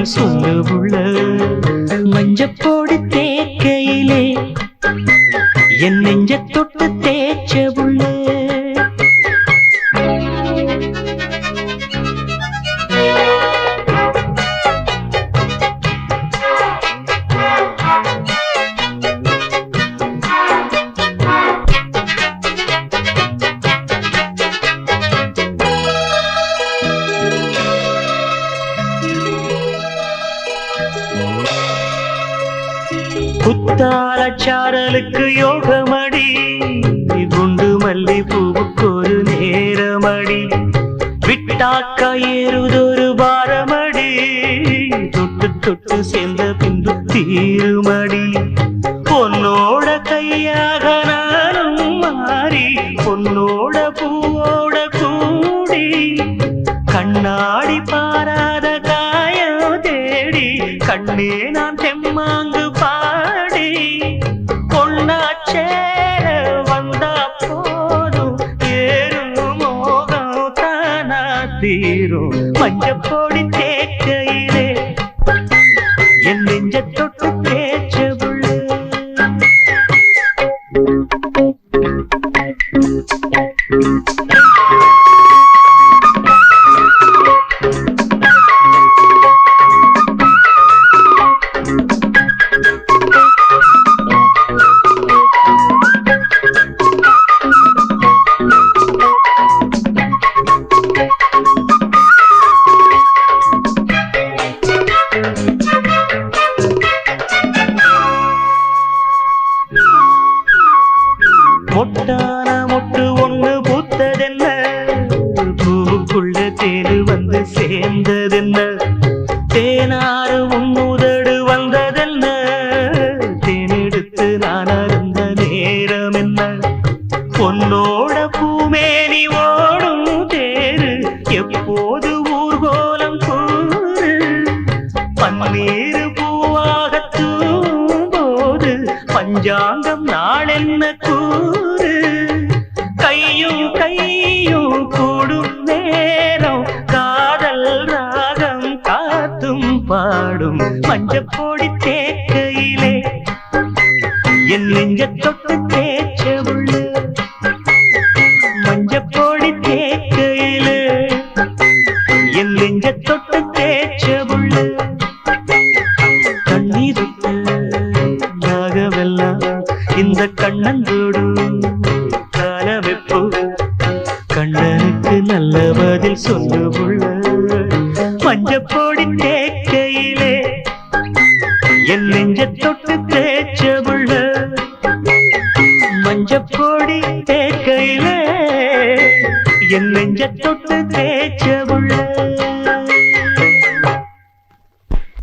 பதில் சொல்ல உள்ள மஞ்சப்போடு தேக்கையிலே என் நெஞ்ச தொட்டு தேய்ச்ச உள்ள குத்தாலச்சாரலுக்கு யோகமடி குண்டு மல்லி பூவுக்கு ஒரு நேரமடி விட்டாக்கா ஏறுதொரு பாரமடி தொட்டு தொட்டு சேர்ந்த பின்பு தீருமடி பொன்னோட கையாக நானும் மாறி பொன்னோட பூவோட கூடி கண்ணாடி பாராத காயம் தேடி கண்ணே நான் தெம்மாங்கு பாடி பொன்னாச்சேர வந்தா போதும் ஏறும் மோகம் தானா தீரும் மஞ்சப்பொடி தேக்கையிலே என் நெஞ்ச தொட்டு தேய்ச்ச புள்ள மொட்டான மொட்டு ஒண்ணு பூத்ததென்ன பூவுக்குள்ள தேனு வந்து சேர்ந்ததென்ன தேனாறு உன்னுதடு வந்ததென்ன தேனெடுத்து நான் அருந்த நேரம் என்ன பொன்னோட பூமேனி ஓடும் தேரு எப்போது ஊர்கோலம் கூறு பன்னீர் பூவாக தூம்போது பஞ்சாங்கம் நாளென்ன கூறு கையும் கையும் கூடும் நேரம் காதல் ராகம் காத்தும் பாடும் மஞ்சப்பொடி தேக்கையிலே என் நெஞ்ச தொட்டு தேய்ச்ச உள்ள மஞ்சப்பொடி தேக்கையிலே என் நெஞ்ச தொட்டு தேய்ச்ச உள்ள கண்ணீருக்கு நாகவெல்லாம் இந்த கண்ணந்தோடு கால வெப்போ கண்ணனுக்கு நல்ல பதில் சொல்லு உள்ள மஞ்சப்பொடி தேக்கையிலே என் நெஞ்ச தொட்டு தேய்ச்ச உள்ள மஞ்சப்பொடி தேக்கையிலே என் நெஞ்ச தொட்டு தேய்ச்ச உள்ள